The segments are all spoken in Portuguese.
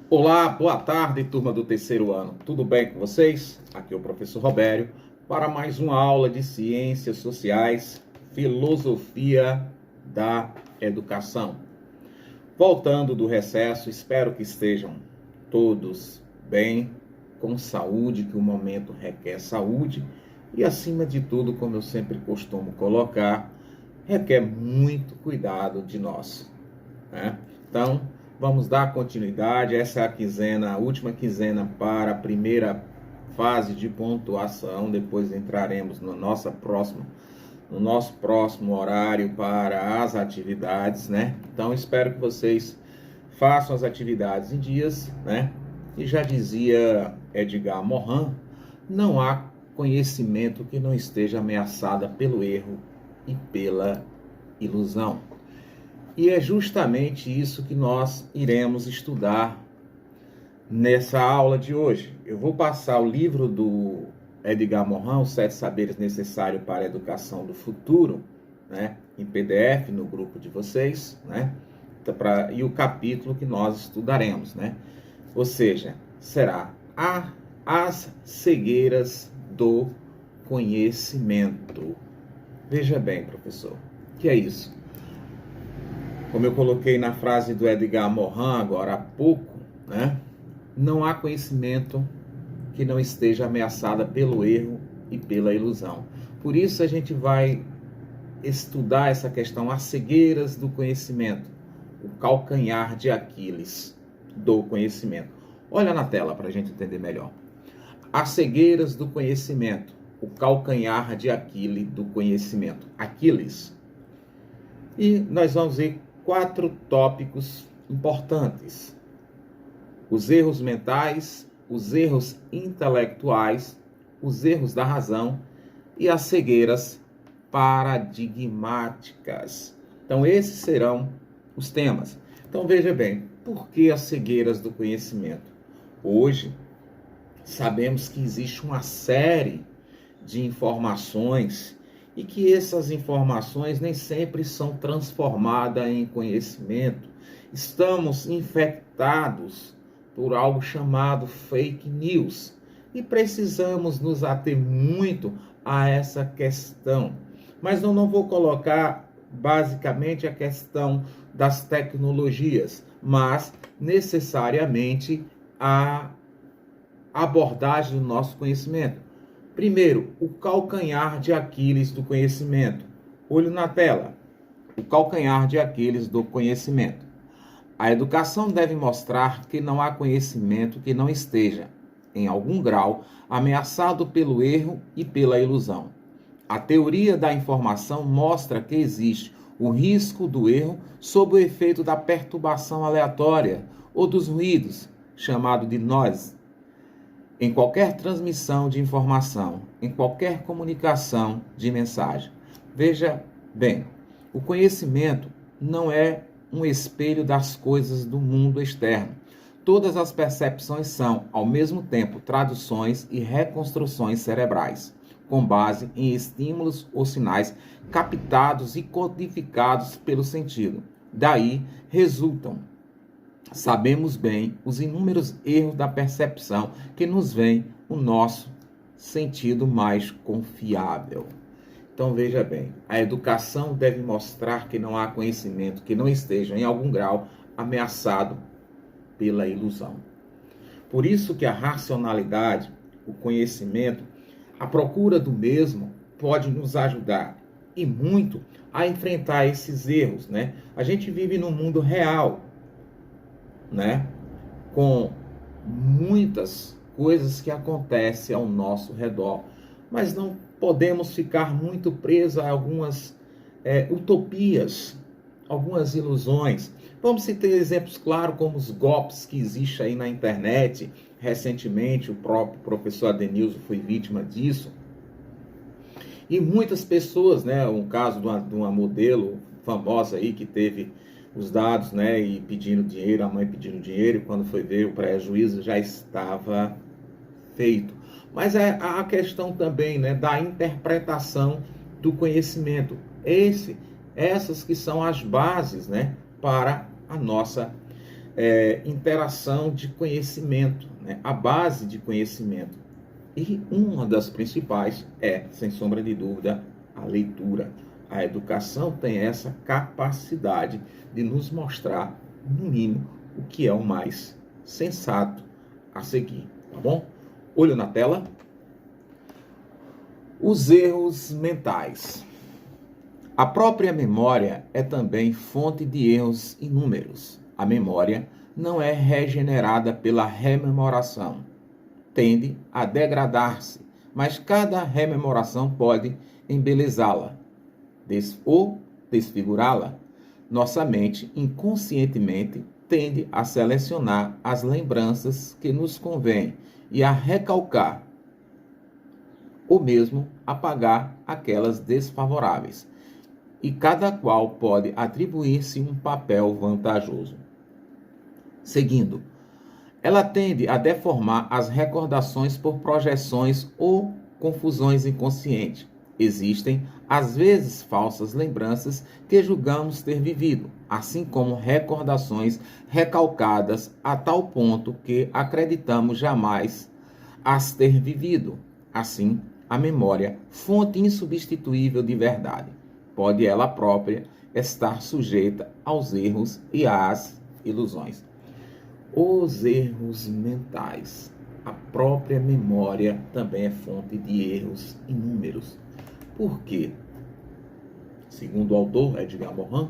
Olá, boa tarde, turma do terceiro ano. Tudo bem com vocês? Aqui é o professor Robério para mais uma aula de Ciências Sociais, Filosofia da Educação. Voltando do recesso, espero que estejam todos bem, com saúde, que o momento requer saúde e, acima de tudo, como eu sempre costumo colocar, requer muito cuidado de nós, né? Então, vamos dar continuidade. Essa é a quinzena, a última quinzena para a primeira fase de pontuação. Depois entraremos no nosso próximo horário para as atividades, né? Então, espero que vocês façam as atividades em dias, né? E já dizia Edgar Morin, não há conhecimento que não esteja ameaçado pelo erro e pela ilusão. E é justamente isso que nós iremos estudar nessa aula de hoje. Eu vou passar o livro do Edgar Morin, Os 7 Saberes Necessários para a Educação do Futuro, né, em PDF no grupo de vocês, né, e o capítulo que nós estudaremos, né, ou seja, será As Cegueiras do Conhecimento. Veja bem, professor, o que é isso? Como eu coloquei na frase do Edgar Morin agora há pouco, né? Não há conhecimento que não esteja ameaçado pelo erro e pela ilusão. Por isso a gente vai estudar essa questão, as cegueiras do conhecimento, o calcanhar de Aquiles do conhecimento. Olha na tela para a gente entender melhor. As cegueiras do conhecimento, o calcanhar de Aquiles do conhecimento. Aquiles. E nós vamos ver 4 tópicos importantes: os erros mentais, os erros intelectuais, os erros da razão e as cegueiras paradigmáticas. Então, esses serão os temas. Então, veja bem, por que as cegueiras do conhecimento? Hoje, sabemos que existe uma série de informações e que essas informações nem sempre são transformadas em conhecimento. Estamos infectados por algo chamado fake news e precisamos nos ater muito a essa questão. Mas eu não vou colocar basicamente a questão das tecnologias, mas necessariamente a abordagem do nosso conhecimento. Primeiro, o calcanhar de Aquiles do conhecimento. Olho na tela. O calcanhar de Aquiles do conhecimento. A educação deve mostrar que não há conhecimento que não esteja, em algum grau, ameaçado pelo erro e pela ilusão. A teoria da informação mostra que existe o risco do erro sob o efeito da perturbação aleatória ou dos ruídos, chamado de noise. Em qualquer transmissão de informação, em qualquer comunicação de mensagem. Veja bem, o conhecimento não é um espelho das coisas do mundo externo. Todas as percepções são, ao mesmo tempo, traduções e reconstruções cerebrais, com base em estímulos ou sinais captados e codificados pelo sentido. Daí resultam, sabemos bem, os inúmeros erros da percepção que nos vem o nosso sentido mais confiável. Então veja bem, a educação deve mostrar que não há conhecimento que não esteja em algum grau ameaçado pela ilusão. Por isso que a racionalidade, o conhecimento, a procura do mesmo pode nos ajudar e muito a enfrentar esses erros, né? A gente vive num mundo real, né, com muitas coisas que acontecem ao nosso redor, mas não podemos ficar muito presos a algumas utopias, algumas ilusões. Vamos citar exemplos claros como os golpes que existem aí na internet. Recentemente o próprio professor Adenilson foi vítima disso. E muitas pessoas, né, um caso de uma modelo famosa aí que teve os dados, né, e pedindo dinheiro, a mãe pedindo dinheiro, e quando foi ver o prejuízo já estava feito. Mas é a questão também, né, da interpretação do conhecimento. Essas que são as bases, né, para a nossa interação de conhecimento, né? A base de conhecimento. E uma das principais é, sem sombra de dúvida, a leitura. A educação tem essa capacidade de nos mostrar, no mínimo, o que é o mais sensato a seguir, tá bom? Olho na tela. Os erros mentais. A própria memória é também fonte de erros inúmeros. A memória não é regenerada pela rememoração. Tende a degradar-se, mas cada rememoração pode embelezá-la ou desfigurá-la. Nossa mente, inconscientemente, tende a selecionar as lembranças que nos convêm e a recalcar, ou mesmo apagar aquelas desfavoráveis. E cada qual pode atribuir-se um papel vantajoso. Seguindo, ela tende a deformar as recordações por projeções ou confusões inconscientes. Existem, às vezes, falsas lembranças que julgamos ter vivido, assim como recordações recalcadas a tal ponto que acreditamos jamais as ter vivido. Assim, a memória, fonte insubstituível de verdade, pode ela própria estar sujeita aos erros e às ilusões. Os erros mentais. A própria memória também é fonte de erros inúmeros. Por quê? Segundo o autor Edgar Morin,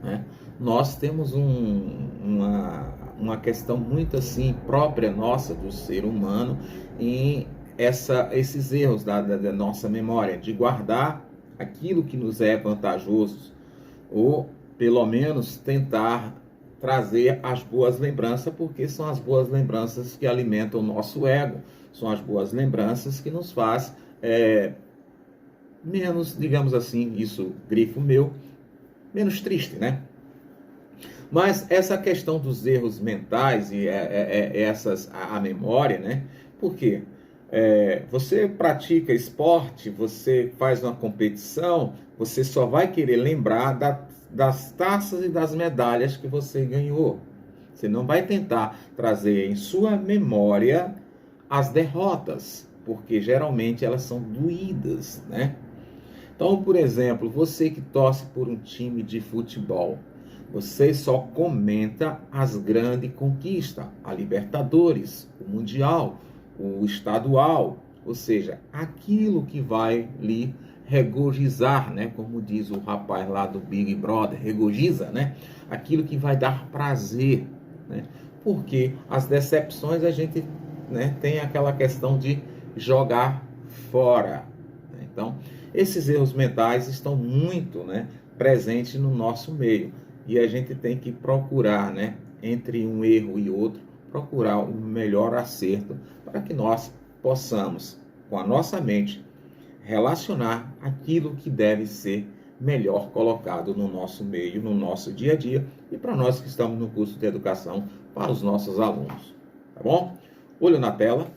né, nós temos uma questão muito assim própria nossa do ser humano em esses erros da nossa memória, de guardar aquilo que nos é vantajoso, ou pelo menos tentar trazer as boas lembranças, porque são as boas lembranças que alimentam o nosso ego, são as boas lembranças que nos faz menos, digamos assim, isso grifo meu, menos triste, né? Mas essa questão dos erros mentais e a memória, né? Por quê? Você pratica esporte, você faz uma competição, você só vai querer lembrar das taças e das medalhas que você ganhou. Você não vai tentar trazer em sua memória as derrotas, porque geralmente elas são doídas, né? Então, por exemplo, você que torce por um time de futebol, você só comenta as grandes conquistas, a Libertadores, o Mundial, o estadual, ou seja, aquilo que vai lhe regozijar, né? Como diz o rapaz lá do Big Brother, regozija, né? Aquilo que vai dar prazer, né? Porque as decepções a gente, né, tem aquela questão de jogar fora, né? Então, esses erros mentais estão muito, né, presentes no nosso meio e a gente tem que procurar, né, entre um erro e outro, procurar o melhor acerto para que nós possamos, com a nossa mente, relacionar aquilo que deve ser melhor colocado no nosso meio, no nosso dia a dia e para nós que estamos no curso de educação para os nossos alunos. Tá bom? Olho na tela.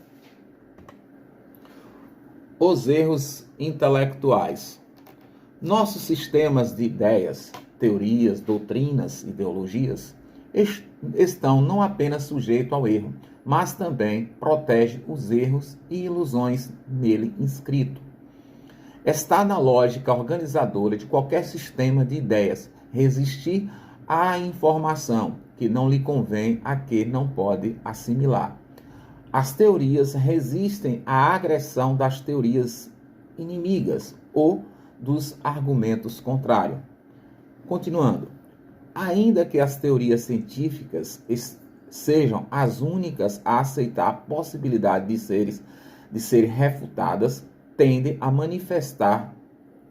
Os erros intelectuais. Nossos sistemas de ideias, teorias, doutrinas, ideologias estão não apenas sujeitos ao erro, mas também protege os erros e ilusões nele inscritos. Está na lógica organizadora de qualquer sistema de ideias resistir à informação que não lhe convém, a que não pode assimilar. As teorias resistem à agressão das teorias inimigas ou dos argumentos contrários. Continuando, ainda que as teorias científicas sejam as únicas a aceitar a possibilidade de serem refutadas, tendem a manifestar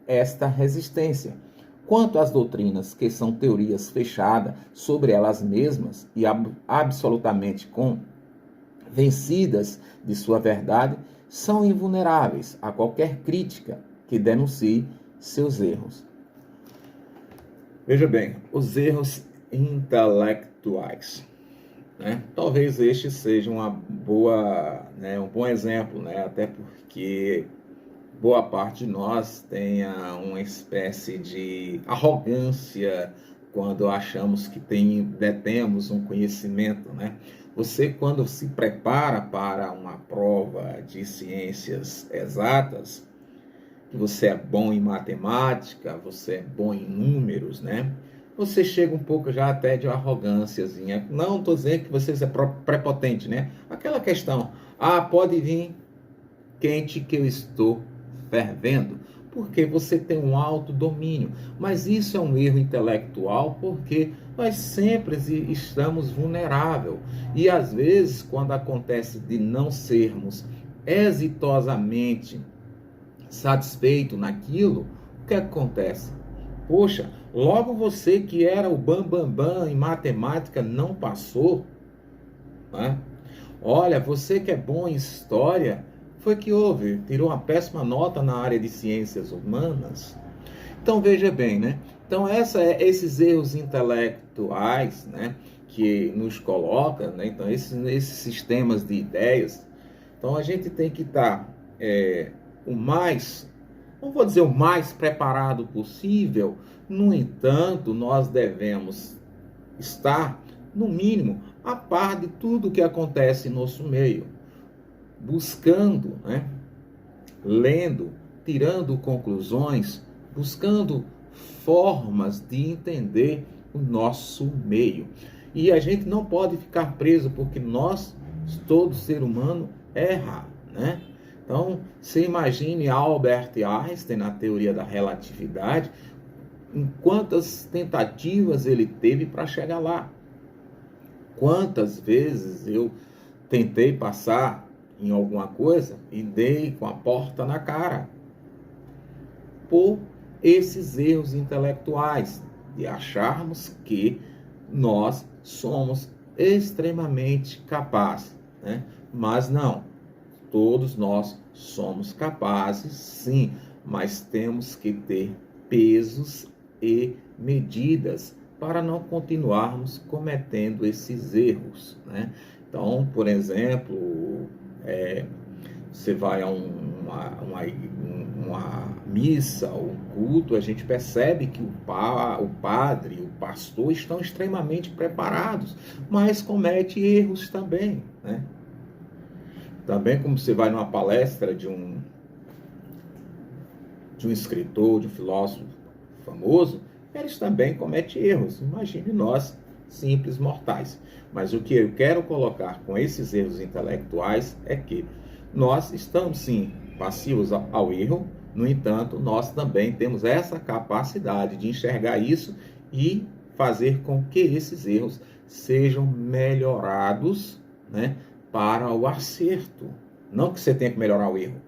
esta resistência. Quanto às doutrinas, que são teorias fechadas sobre elas mesmas e absolutamente convencidas de sua verdade, são invulneráveis a qualquer crítica que denuncie seus erros. Veja bem, os erros intelectuais, né? Talvez este seja um bom exemplo, né? Até porque boa parte de nós tenha uma espécie de arrogância quando achamos que detemos um conhecimento, né? Você, quando se prepara para uma prova de ciências exatas, que você é bom em matemática, você é bom em números, né? Você chega um pouco já até de arrogânciazinha. Não estou dizendo que você é prepotente, né? Aquela questão, pode vir quente que eu estou fervendo, porque você tem um alto domínio. Mas isso é um erro intelectual, porque nós sempre estamos vulneráveis. E às vezes, quando acontece de não sermos exitosamente satisfeito naquilo, o que acontece? Poxa, logo você que era o bam em matemática não passou, né? Olha, você que é bom em história, foi que houve, tirou uma péssima nota na área de ciências humanas. Então veja bem, né? Então esses erros intelectuais, né, que nos coloca, né? Então esses sistemas de ideias. Então a gente tem que estar o mais, não vou dizer o mais preparado possível. No entanto, nós devemos estar, no mínimo, a par de tudo que acontece em nosso meio, buscando, né, lendo, tirando conclusões, buscando formas de entender o nosso meio. E a gente não pode ficar preso, porque nós, todo ser humano, erra, né? Então, você imagine Albert Einstein na teoria da relatividade, em quantas tentativas ele teve para chegar lá. Quantas vezes eu tentei passar em alguma coisa e dei com a porta na cara por esses erros intelectuais de acharmos que nós somos extremamente capazes, né? Mas não, todos nós somos capazes, sim, mas temos que ter pesos e medidas para não continuarmos cometendo esses erros, né? Então, por exemplo, você vai a uma missa, um culto, a gente percebe que o padre, o pastor estão extremamente preparados, mas comete erros também, né? Também como você vai numa palestra de um escritor, de um filósofo famoso, eles também cometem erros. Imagine nós, simples mortais. Mas o que eu quero colocar com esses erros intelectuais é que nós estamos, sim, passivos ao erro. No entanto, nós também temos essa capacidade de enxergar isso e fazer com que esses erros sejam melhorados, né, para o acerto. Não que você tenha que melhorar o erro,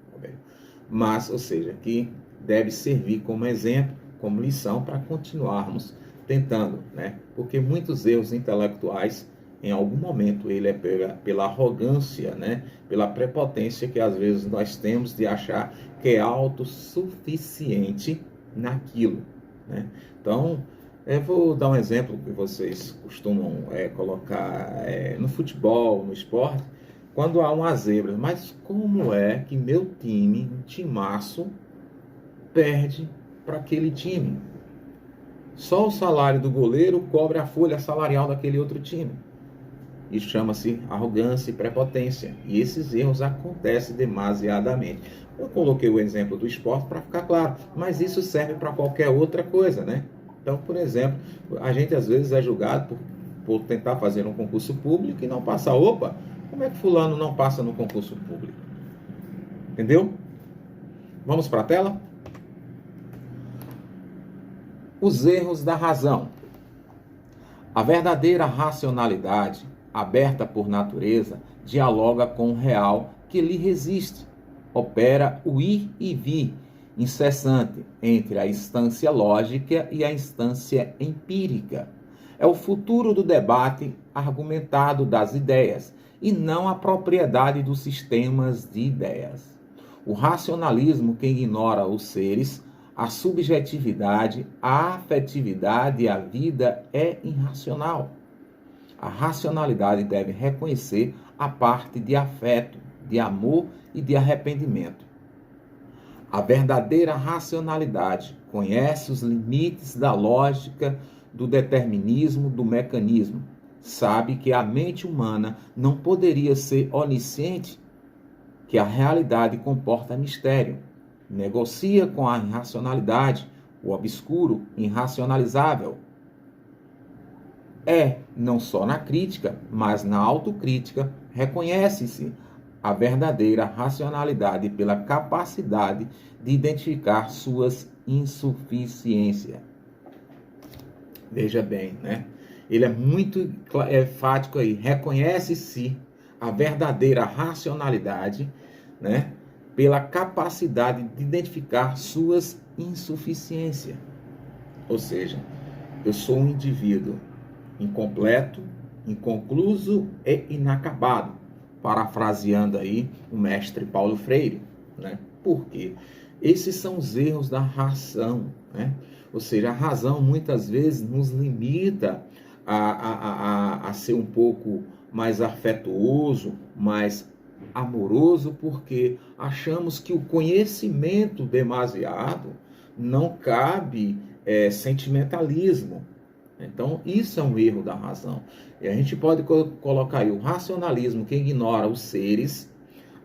mas, ou seja, que deve servir como exemplo, como lição, para continuarmos tentando, né? Porque muitos erros intelectuais, em algum momento, ele é pela arrogância, né? Pela prepotência que às vezes nós temos de achar que é autossuficiente naquilo, né? Então, eu vou dar um exemplo que vocês costumam colocar no futebol, no esporte, quando há uma zebra. Mas como é que meu time, um timaço, perde para aquele time? Só o salário do goleiro cobre a folha salarial daquele outro time. Isso chama-se arrogância e prepotência. E esses erros acontecem demasiadamente. Eu coloquei o exemplo do esporte para ficar claro, mas isso serve para qualquer outra coisa, né? Então, por exemplo, a gente às vezes é julgado por tentar fazer um concurso público e não passar. Opa, como é que fulano não passa no concurso público? Entendeu? Vamos para a tela? Os erros da razão. A verdadeira racionalidade, aberta por natureza, dialoga com o real que lhe resiste. Opera o ir e vir incessante entre a instância lógica e a instância empírica. É o futuro do debate argumentado das ideias e não a propriedade dos sistemas de ideias. O racionalismo que ignora os seres, a subjetividade, a afetividade e a vida é irracional. A racionalidade deve reconhecer a parte de afeto, de amor e de arrependimento. A verdadeira racionalidade conhece os limites da lógica do determinismo, do mecanismo. Sabe que a mente humana não poderia ser onisciente, que a realidade comporta mistério. Negocia com a irracionalidade, o obscuro, irracionalizável. Não só na crítica, mas na autocrítica, reconhece-se a verdadeira racionalidade pela capacidade de identificar suas insuficiências. Veja bem, né? Ele é muito enfático aí. Reconhece-se a verdadeira racionalidade, né? Pela capacidade de identificar suas insuficiências. Ou seja, eu sou um indivíduo incompleto, inconcluso e inacabado, parafraseando aí o mestre Paulo Freire, né? Por quê? Esses são os erros da razão, né? Ou seja, a razão muitas vezes nos limita a ser um pouco mais afetuoso, mais amoroso, porque achamos que o conhecimento demasiado não cabe sentimentalismo. Então, isso é um erro da razão. E a gente pode colocar aí o racionalismo que ignora os seres,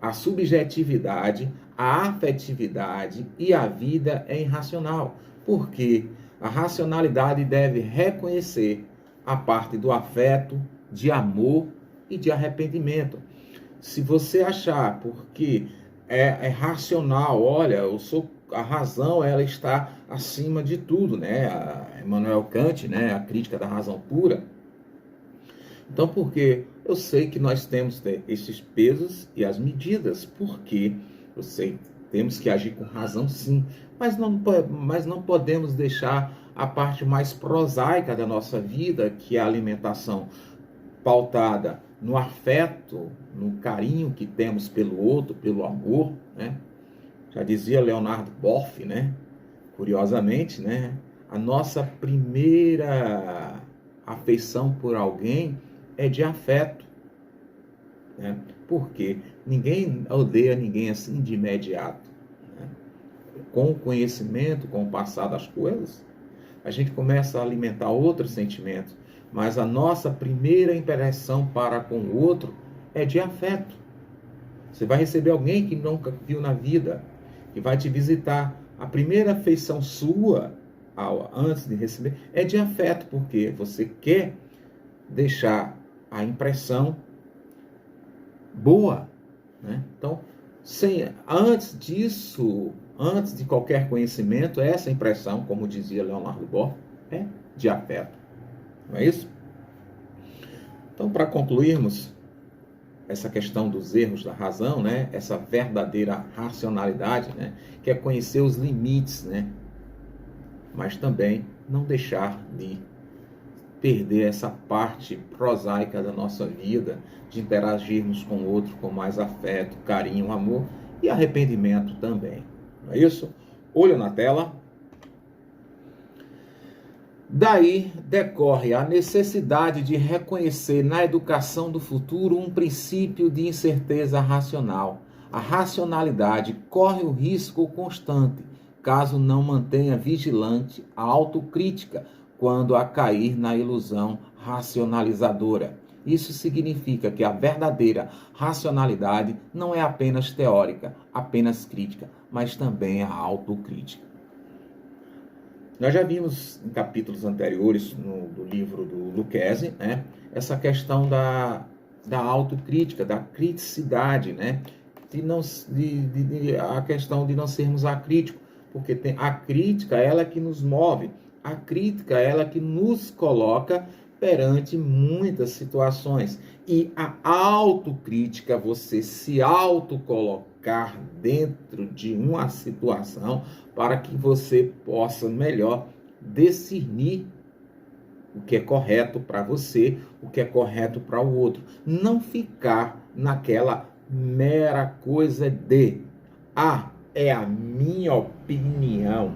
a subjetividade, a afetividade e a vida é irracional. Porque a racionalidade deve reconhecer a parte do afeto, de amor e de arrependimento. Se você achar porque é racional, olha, a razão ela está acima de tudo, né? A Immanuel Kant, né? A crítica da razão pura. Então, porque eu sei que nós temos esses pesos e as medidas, porque eu sei temos que agir com razão, sim, mas não podemos deixar a parte mais prosaica da nossa vida, que é a alimentação pautada no afeto, no carinho que temos pelo outro, pelo amor, né? Já dizia Leonardo Boff, né? Curiosamente, né? A nossa primeira afeição por alguém é de afeto, né? Porque ninguém odeia ninguém assim de imediato, né? Com o conhecimento, com o passar das coisas, a gente começa a alimentar outros sentimentos, mas a nossa primeira impressão para com o outro é de afeto. Você vai receber alguém que nunca viu na vida, que vai te visitar. A primeira afeição sua, antes de receber, é de afeto, porque você quer deixar a impressão boa, né? Então, antes disso, antes de qualquer conhecimento, essa impressão, como dizia Leonardo Boff, é de afeto. Não é isso? Então, para concluirmos essa questão dos erros da razão, né? Essa verdadeira racionalidade, né? Que é conhecer os limites, né? Mas também não deixar de perder essa parte prosaica da nossa vida, de interagirmos com o outro com mais afeto, carinho, amor e arrependimento também. Não é isso? Olho na tela. Daí decorre a necessidade de reconhecer na educação do futuro um princípio de incerteza racional. A racionalidade corre o risco constante, caso não mantenha vigilante a autocrítica, quando a cair na ilusão racionalizadora. Isso significa que a verdadeira racionalidade não é apenas teórica, apenas crítica, mas também a autocrítica. Nós já vimos em capítulos anteriores do livro do Lucchesi, né, essa questão da autocrítica, da criticidade, né, a questão de não sermos acríticos, porque a crítica é ela que nos move, a crítica é ela que nos coloca perante muitas situações. E a autocrítica, você se autocolocar dentro de uma situação para que você possa melhor discernir o que é correto para você, o que é correto para o outro. Não ficar naquela mera coisa de é a minha opinião.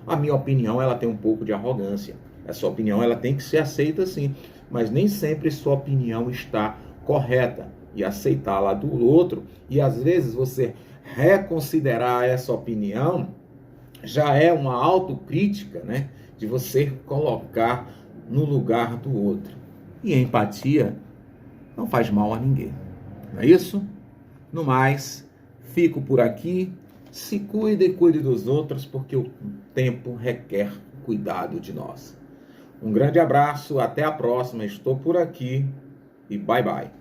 A minha opinião, ela tem um pouco de arrogância. A sua opinião, ela tem que ser aceita sim, mas nem sempre sua opinião está correta. E aceitá-la do outro, e às vezes você reconsiderar essa opinião, já é uma autocrítica, né? de você colocar no lugar do outro. E a empatia não faz mal a ninguém. Não é isso? No mais, fico por aqui. Se cuide e cuide dos outros, porque o tempo requer cuidado de nós. Um grande abraço, até a próxima. Estou por aqui e bye bye.